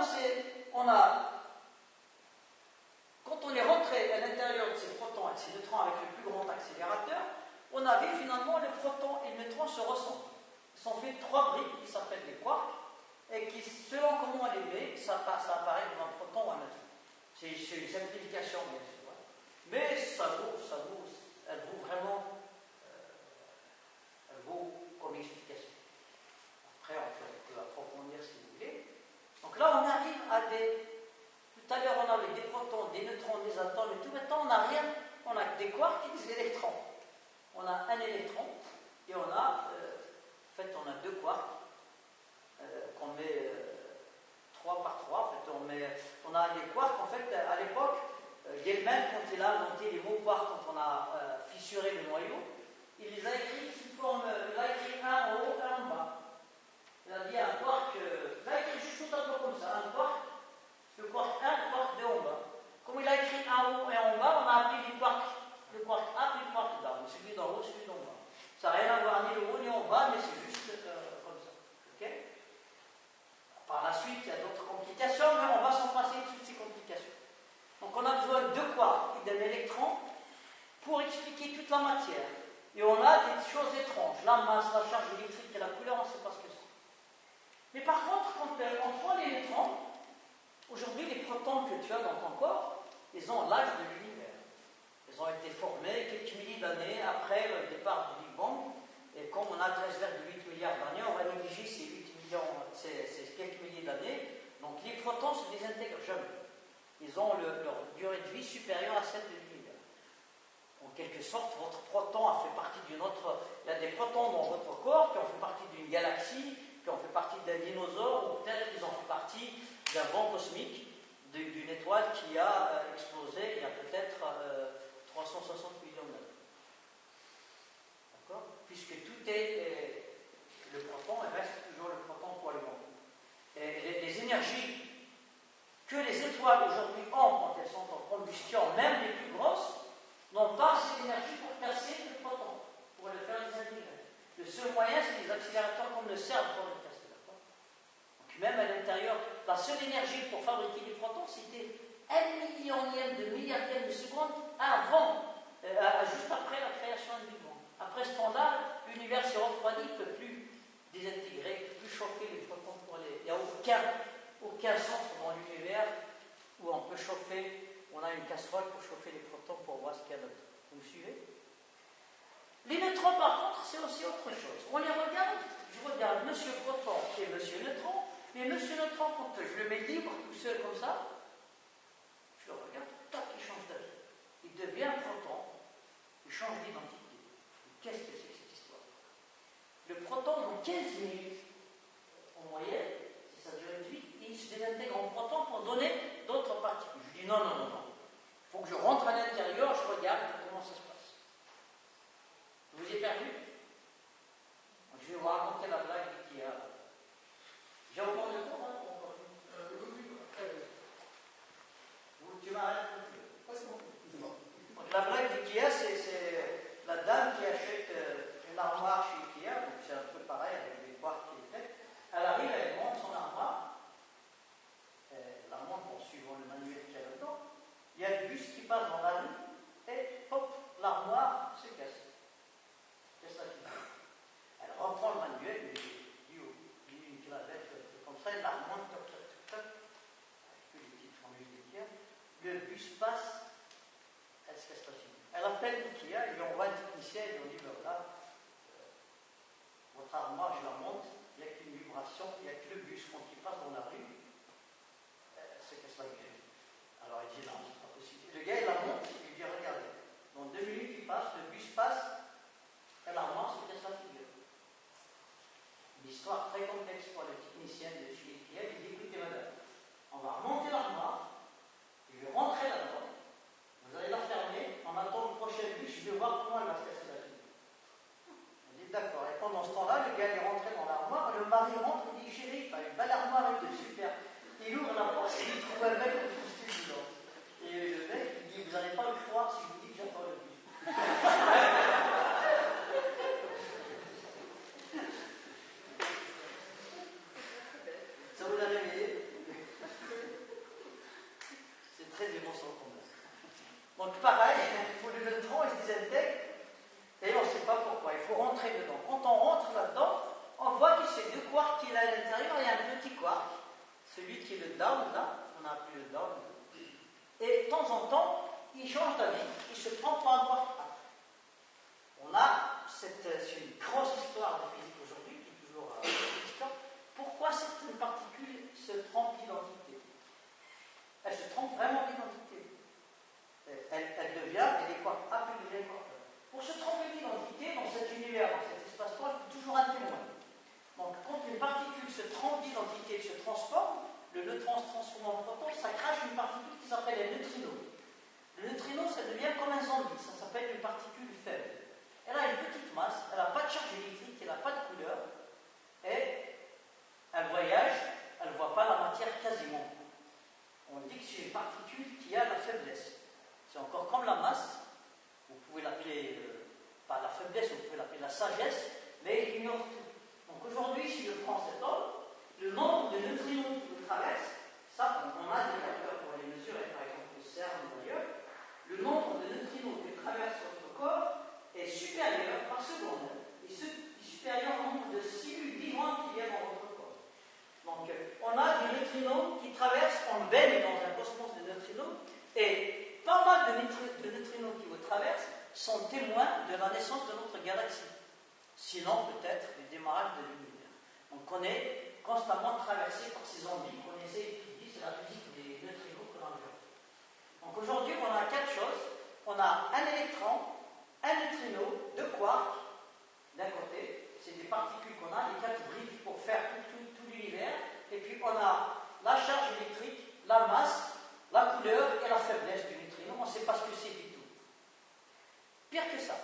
quand on est rentré à l'intérieur de ces protons et de ces neutrons avec le plus grand accélérateur, on a vu finalement les protons et les neutrons se ressemblent. Ils sont faits de trois briques qui s'appellent des quarks et qui, selon comment on les met, ça apparaît comme un proton ou un neutron. C'est une simplification, bien sûr. Mais elle vaut comme explication. Après, on peut approfondir si vous voulez. Donc là, on arrive à des... Tout à l'heure, on avait des protons, des neutrons, des atomes et tout. Maintenant, on n'a rien. On a des quarks et des électrons. On a un électron et on a deux quarks qu'on met 3 par 3. En fait, on a des quarks. En fait, à l'époque, Gell-Mann, quand il a inventé les mots quarks, quand on a fissuré le noyau, il les a écrits sous forme. Il a écrit un en haut, un en bas. Il a dit un quark. Il a écrit juste tout un peu comme ça. Un quark. Le quark 1, le quark 2 en bas. Comme il a écrit en haut et en bas, on a appelé les quarks. Le quark A puis le quark bas. Celui d'en haut, celui d'en bas. Ça n'a rien à voir ni le haut ni en bas, mais c'est juste comme ça. Okay. Par la suite, il y a d'autres complications, mais on va s'en passer de toutes ces complications. Donc on a besoin de quarks et d'un électron pour expliquer toute la matière. Et on a des choses étranges. La masse, la charge électrique et la couleur, on ne sait pas ce que c'est. Mais par contre, quand on prend les neutrons, aujourd'hui, les protons que tu as dans ton corps, ils ont l'âge de l'univers. Ils ont été formés quelques milliers d'années après le départ du Big Bang. Et comme on a 13,8 milliards d'années, on va négliger ces quelques milliers d'années. Donc les protons ne se désintègrent jamais. Ils ont leur durée de vie supérieure à celle de l'univers. En quelque sorte, votre proton a fait partie d'une autre... Il y a des protons dans votre corps qui ont fait partie d'une galaxie, qui ont fait partie d'un dinosaure, ou peut-être qu'ils ont fait partie d'un vent cosmique, d'une étoile qui a explosé il y a peut-être 360 millions d'années. D'accord? Puisque tout est le proton, et reste toujours le proton pour le monde. Et les énergies que les étoiles aujourd'hui ont quand elles sont en combustion, même les plus grosses, n'ont pas assez d'énergie pour casser le proton, pour le faire désintégrer. Le seul moyen, c'est les accélérateurs comme le CERN pour le casser. Donc même à l'intérieur, la seule énergie pour fabriquer les protons, c'était 1 millionième de milliardième de seconde avant, juste après la création du Big Bang. Après ce temps-là, l'univers s'est refroidi, il ne peut plus désintégrer, il ne peut plus chauffer les protons pour les... Il n'y a aucun centre dans l'univers où on peut chauffer, on a une casserole pour chauffer les protons pour voir ce qu'il y a dedans. Vous me suivez? Les neutrons, par contre, c'est aussi autre chose. On les regarde, je regarde Monsieur Proton et Monsieur Neutron, mais Monsieur Neutron, quand je le mets libre, tout seul comme ça, je le regarde, tac, il change d'avis. Il devient proton, il change d'identité. Qu'est-ce que c'est que cette histoire? Le proton, en 15 minutes, en moyenne, c'est sa durée de vie, il se désintègre en proton pour donner d'autres particules. Je dis non. Il faut que je rentre à l'intérieur, je regarde comment ça se passe. Vous avez perdu? Je vais vous raconter la blague d'IKEA. J'ai encore le temps, hein? Tu m'arrêtes? C'est bon. Donc la blague d'IKEA, c'est la dame qui achète une armoire chez IKEA, donc c'est un peu pareil avec des quarks histoire très complexe pour le technicien de chez IKEA. Il dit écoutez madame, on va remonter l'armoire, je vais rentrer là-dedans, vous allez la fermer, on attend le prochain bus, je vais voir comment elle va se casser la fille. On dit d'accord, et pendant ce temps-là, le gars est rentré dans l'armoire, le mari rentre, il dit chérie, t'as une belle armoire et tout, super. Il ouvre la porte et il trouve un mec au costume dedans. Et le mec, il dit vous n'allez pas le croire si je vous dis que j'attends le bus. Ça vous a réveillé? C'est très émotionnant quand même. Donc pareil, pour le neutron, il se désintègre et on ne sait pas pourquoi. Il faut rentrer dedans. Quand on rentre là-dedans, on voit que c'est deux quarks qu'il a à l'intérieur. Il y a un petit quark, celui qui est le down là, on a appelé le down. Et de temps en temps, il change d'avis, il se prend pour un quark. On a c'est une grosse histoire de physique aujourd'hui qui est toujours question. Pourquoi certaines particules se trompent d'identité? Elles se trompent vraiment d'identité. Elle devient, et les quarks A plus deviennent quark A. Pour se tromper d'identité, dans cet univers, dans cet espace-temps, il faut toujours un témoin. Donc, quand une particule se trompe d'identité et se transforme, le neutron se transforme en proton, ça crache une particule qui s'appelle un neutrino. Le neutrino, ça devient comme un zombie, ça s'appelle une particule faible. Elle a une petite masse, elle n'a pas de charge électrique, elle n'a pas de couleur, et elle voyage, elle ne voit pas la matière quasiment. On dit que c'est une particule qui a la faiblesse. C'est encore comme la masse, vous pouvez l'appeler, pas la faiblesse, vous pouvez l'appeler la sagesse, mais il ignore tout. Donc aujourd'hui, si je prends cet homme, le nombre de neutrinos qui le traversent, ça, on a des capteurs pour les mesurer, par exemple au CERN ou ailleurs, le nombre de neutrinos qui traversent votre corps est supérieur par seconde, et supérieur au nombre de cellules vivantes qu'il y a dans votre corps. Donc, on a des neutrinos qui traversent, on baigne dans un cosmos de neutrinos, et pas mal de neutrinos qui vous traversent sont témoins de la naissance de notre galaxie. Sinon, peut-être, du démarrage de l'univers. Donc, on est constamment traversé par ces zombies qu'on essaie d'étudier, c'est la physique des neutrinos que l'on voit. Donc, aujourd'hui, on a quatre choses. On a un électron, un neutrino, deux quarks, d'un côté, c'est des particules qu'on a, les quatre briques pour faire tout l'univers, et puis on a la charge électrique, la masse, la couleur et la faiblesse du neutrino, on ne sait pas ce que c'est du tout. Pire que ça.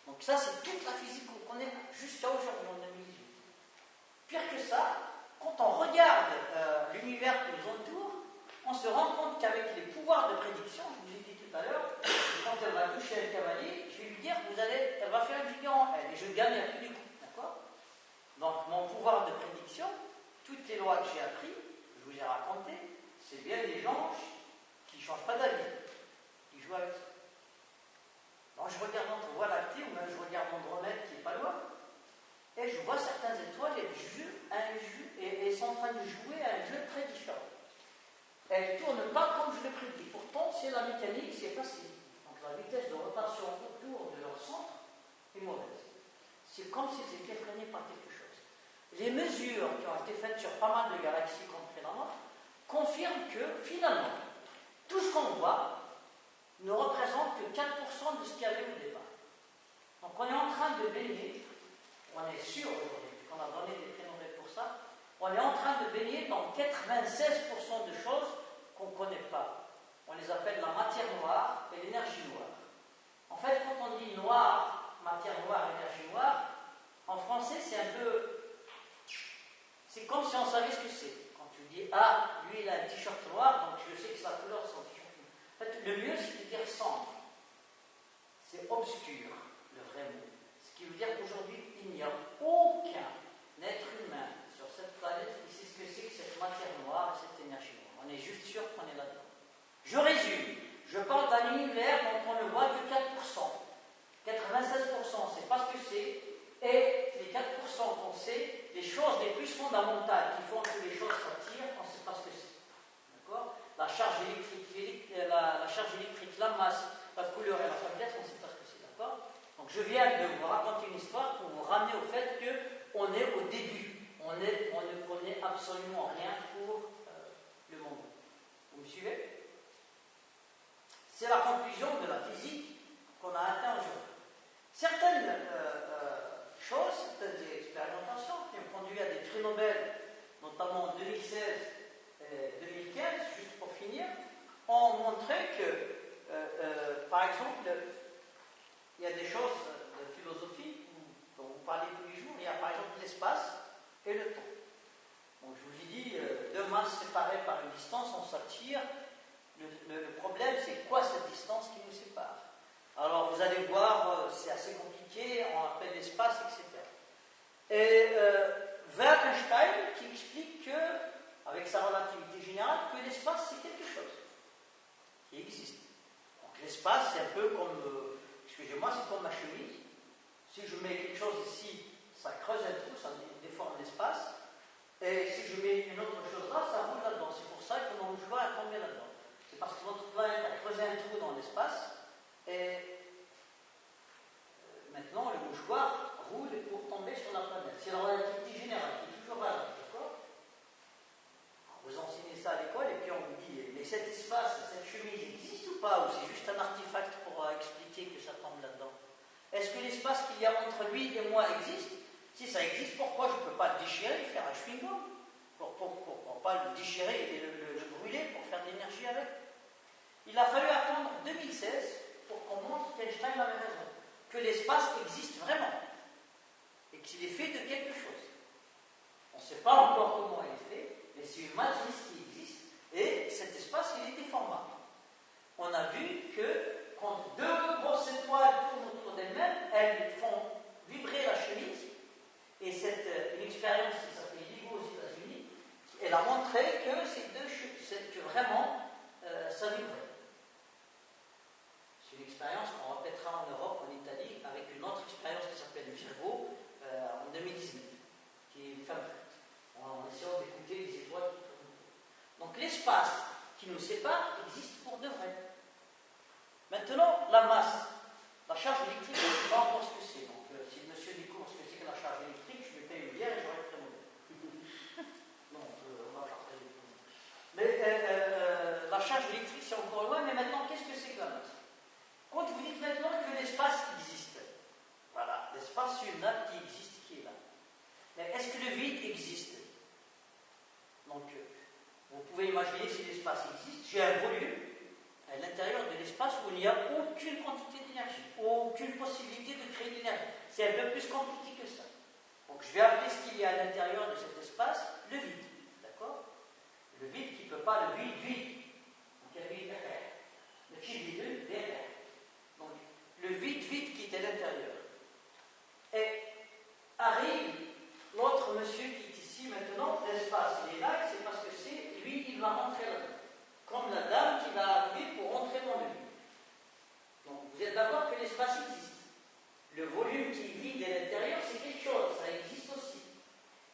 Donc ça, c'est toute la physique qu'on connaît jusqu'à aujourd'hui, en 2018. Pire que ça, quand on regarde l'univers qui nous entoure, on se rend compte qu'avec les pouvoirs de prédiction, je vous ai dit tout à l'heure, quand elle va toucher un cavalier, je vais lui dire, elle va faire une figure en L, et je gagne à tous les coups, d'accord? Donc mon pouvoir de prédiction, toutes les lois que j'ai apprises, que je vous ai racontées, c'est bien des gens qui ne changent pas d'avis, qui jouent avec ça. Donc je regarde notre Voie lactée, ou même je regarde Andromède qui n'est pas loin, et je vois certaines étoiles, elles sont en train de jouer à un jeu très différent. Elles ne tournent pas comme je le prédis. Pourtant, c'est la mécanique, c'est facile. Donc la vitesse de rotation autour de leur centre est mauvaise. C'est comme s'ils étaient freinés par quelque chose. Les mesures qui ont été faites sur pas mal de galaxies compris la nôtre confirment que finalement, tout ce qu'on voit ne représente que 4% de ce qu'il y avait au départ. Donc on est en train de baigner, on est sûr aujourd'hui qu'on a donné des prénoms pour ça, on est en train de baigner dans 96% de choses qu'on ne connaît pas. On les appelle la matière noire et l'énergie noire. En fait, quand on dit noir, matière noire, énergie noire, en français, c'est un peu... C'est comme si on savait ce que c'est. Quand tu dis, ah, lui, il a un t-shirt noir, donc je sais que sa couleur, c'est son t-shirt noir. En fait, le mieux, c'est de dire sombre. C'est obscur, le vrai mot. Ce qui veut dire qu'aujourd'hui, il n'y a aucun être humain sur cette planète qui sait ce que c'est que cette matière noire et cette énergie noire. On est juste sûr qu'on est là-dedans. Je résume. Je parle d'un univers dont on ne voit que 4%. 96%, c'est pas ce que c'est. Et les 4% qu'on sait, les choses les plus fondamentales qui font que les choses s'attirent, on ne sait pas ce que c'est. D'accord? La charge électrique, la masse, la couleur et la faiblesse, on ne sait pas ce que c'est. D'accord? Donc je viens de vous raconter une histoire pour vous ramener au fait qu'on est au début. On ne connaît absolument rien pour le monde. Vous me suivez? C'est la conclusion de la physique qu'on a atteint aujourd'hui. Certaines choses, certaines expérimentations qui ont conduit à montrer que, par exemple, il y a des choses de philosophie dont vous parlez tous les jours. Il y a par exemple l'espace et le temps. Donc je vous ai dit, deux masses séparées par une distance, on s'attire. Le problème, c'est quoi cette distance qui nous sépare? Alors vous allez voir, c'est assez compliqué, on appelle l'espace, etc. Et vers Einstein qui explique que, avec sa relativité générale, que l'espace c'est quelque chose qui existe. Donc l'espace c'est un peu comme, excusez-moi, c'est comme ma chemise. Si je mets quelque chose ici, ça creuse un trou, ça déforme l'espace. Et si je mets une autre chose là, ça roule là-dedans. C'est pour ça que mon mouchoir est tombé là-dedans. C'est parce que notre planète a creusé un trou dans l'espace et maintenant le mouchoir roule pour tomber sur la planète. C'est la relativité générale qui est toujours valable, d'accord? Vous enseignez ça à l'école et puis on vous dit, mais cet espace, cette chemise existe ou pas? Ou c'est juste un artefact pour expliquer que ça tombe là-dedans? Est-ce que l'espace qu'il y a entre lui et moi existe? Si ça existe, pourquoi je ne peux pas le déchirer et faire un chewing-gum? Pour pas le déchirer et le brûler pour faire de l'énergie avec? Il a fallu attendre 2016 pour qu'on montre qu'Einstein avait raison, que l'espace existe vraiment et qu'il est fait de quelque chose. On ne sait pas encore comment il est fait, mais c'est une matrice qui existe et cet espace il est déformable. On a vu que quand deux grosses étoiles tournent autour d'elles-mêmes, elles font vibrer la chemise et une expérience qui s'appelle LIGO aux États-Unis, elle a montré que ces deux que vraiment ça vibrait. C'est une expérience qu'on répétera en Europe, en Italie, avec une autre expérience qui s'appelle Virgo en 2019, qui est une femme faite, en essayant d'écouter les étoiles qui tournent. Donc l'espace qui nous sépare existe pour de vrai. Maintenant, la masse, la charge électrique, je ne sais pas encore ce que c'est. Donc si le monsieur découvre ce que c'est que la charge électrique, je vais payer une bière et j'aurai très mauvais. Non, on va partager. Mais la charge électrique, c'est encore loin, mais maintenant, qu'est-ce que c'est que la masse? Quand vous dites maintenant que l'espace existe, voilà, l'espace c'est une nappe qui existe, qui est là. Mais est-ce que le vide existe? Donc, vous pouvez imaginer si l'espace existe, j'ai un volume à l'intérieur de l'espace où il n'y a aucune quantité d'énergie, aucune possibilité de créer de l'énergie. C'est un peu plus compliqué que ça. Donc, je vais appeler ce qu'il y a à l'intérieur de cet espace le vide. D'accord? Le vide qui ne peut pas, le vide. Donc, il y a le vide derrière. Le petit vide derrière. Donc, le vide qui est à l'intérieur. Et arrive l'autre monsieur qui est ici maintenant, l'espace, il est là, c'est parce que c'est lui, il va rentrer là-dedans. Comme la dame qui va arriver pour rentrer dans le vide. Donc, vous êtes d'accord que l'espace existe. Le volume qui est vide à l'intérieur, c'est quelque chose, ça existe aussi.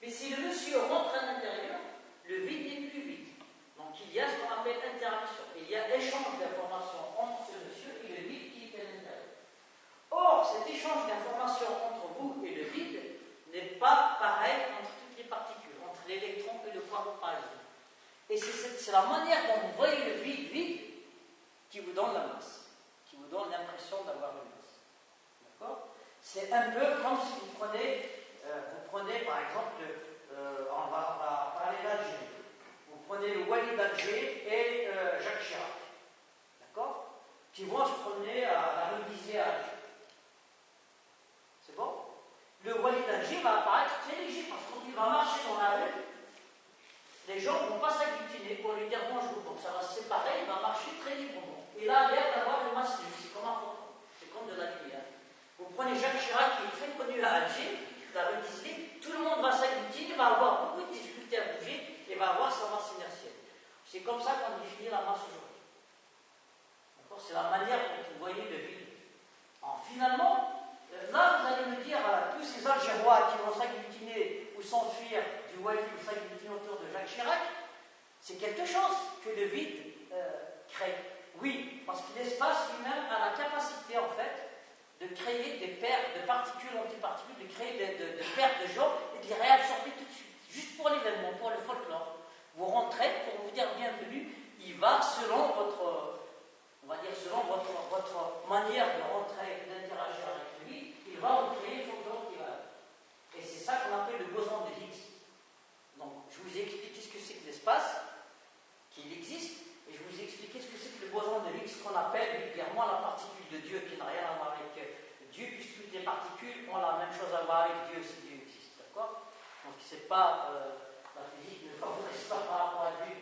Mais si le monsieur rentre à l'intérieur, le vide n'est plus vide. Donc, il y a ce qu'on appelle interaction. Il y a échange d'informations entre ce monsieur et le vide qui est à l'intérieur. Or, cet échange d'informations entre vous et le vide n'est pas pareil entre toutes les particules, entre l'électron et le quark par exemple. Et c'est la manière dont vous voyez le vide qui vous donne la masse, qui vous donne l'impression d'avoir une masse. D'accord? C'est un peu comme si vous prenez par exemple, on va parler d'Alger. Vous prenez le Wali d'Alger et Jacques Chirac. D'accord? Qui vont se promener à la rue d'Isée à Alger. C'est bon? Le Wali d'Alger va apparaître très léger parce que quand il va marcher dans la rue, les gens ne vont pas s'agglutiner pour lui dire bonjour. Donc ça va se séparer, il va marcher très librement. Et là, il a l'air d'avoir une masse libre. C'est comme un photon. C'est comme de la lumière. Vous prenez Jacques Chirac qui est très connu à Alger, la rue d'Islay, tout le monde va s'agglutiner, va avoir beaucoup de difficultés à bouger et va avoir sa masse inertielle. C'est comme ça qu'on définit la masse aujourd'hui. D'accord? C'est la manière dont vous voyez le vide. Alors, finalement, là, vous allez me dire, tous ces Algérois qui vont s'agglutiner ou s'enfuir du Wali ou s'agglutiner autour de Jacques Chirac, c'est quelque chose que le vide crée. Oui, parce que l'espace lui-même a la capacité, en fait, de créer des paires de particules, antiparticules, de créer de paires de gens et de les réabsorber tout de suite, juste pour l'événement, pour le folklore. Vous rentrez pour vous dire bienvenue, il va selon votre, on va dire selon votre manière de rentrer, d'interagir avec lui, il va vous créer le folklore qui va. Et c'est ça qu'on appelle le boson de Higgs. Donc, je vous ai expliqué ce que c'est que l'espace, qu'il existe, et je vous ai expliqué ce que c'est que le boson de c'est pas la physique ne favorise pas par rapport à lui,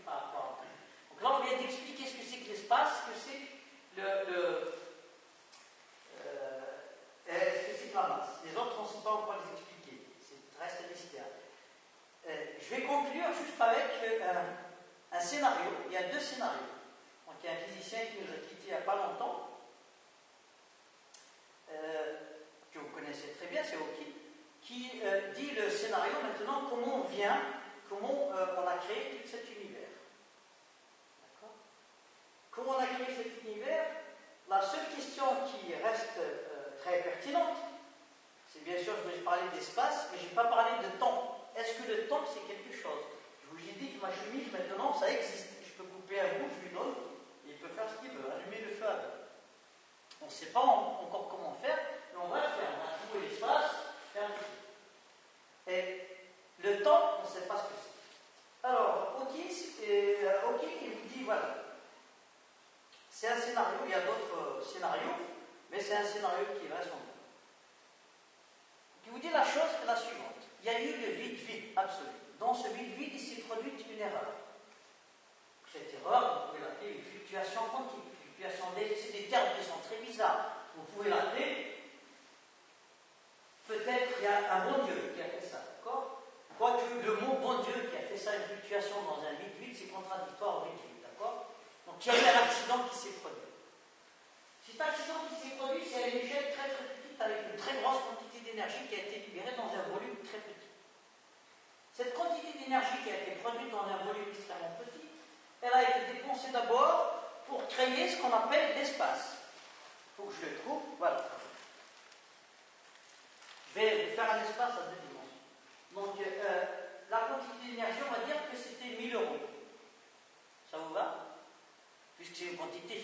par rapport à lui. Donc là, on vient d'expliquer ce que c'est que l'espace, ce que c'est que ce que c'est que la masse. Les autres, on ne sait pas encore les expliquer. Ça reste un mystère. Je vais conclure juste avec un scénario. Il y a deux scénarios. Donc, il y a un physicien qui nous a quittés il n'y a pas longtemps, que vous connaissez très bien, c'est Hawking, qui dit le scénario maintenant, comment on a créé tout cet univers. D'accord? Comment on a créé cet univers? La seule question qui reste très pertinente, c'est bien sûr que je parlais d'espace, mais je n'ai pas parlé de temps. Est-ce que le temps, c'est quelque chose? Je vous ai dit que ma chemise, maintenant, ça existe. Je peux couper un bout, je lui donne, et il peut faire ce qu'il veut, allumer le feu avec. On ne sait pas encore comment faire, mais on va le faire. On va trouver l'espace, faire le truc. Et le temps, on ne sait pas ce que c'est. Alors, Hawking, il vous dit, voilà, c'est un scénario, il y a d'autres scénarios, mais c'est un scénario qui est vraisemblable. Il vous dit la chose est la suivante. Il y a eu le vide absolu. Dans ce vide, il s'est produite une erreur. Cette erreur, vous pouvez l'appeler une fluctuation quantique. C'est des termes qui sont très bizarres. Vous pouvez l'appeler, peut-être il y a un bon Dieu qui a fait ça, d'accord? Quoique le mot bon Dieu qui a fait ça, une fluctuation dans un vide, c'est contradictoire au vide, d'accord? Donc il y a eu un accident qui s'est produit. Cet accident qui s'est produit, c'est à une échelle très très petite, avec une très grosse quantité d'énergie qui a été libérée dans un volume très petit. Cette quantité d'énergie qui a été produite dans un volume extrêmement petit, elle a été dépensée d'abord pour créer ce qu'on appelle l'espace. Il faut que je le trouve, voilà. Je vais vous faire un espace à deux dimensions. Donc, la quantité d'énergie, on va dire que c'était 1000 euros. Ça vous va? Puisque c'est une quantité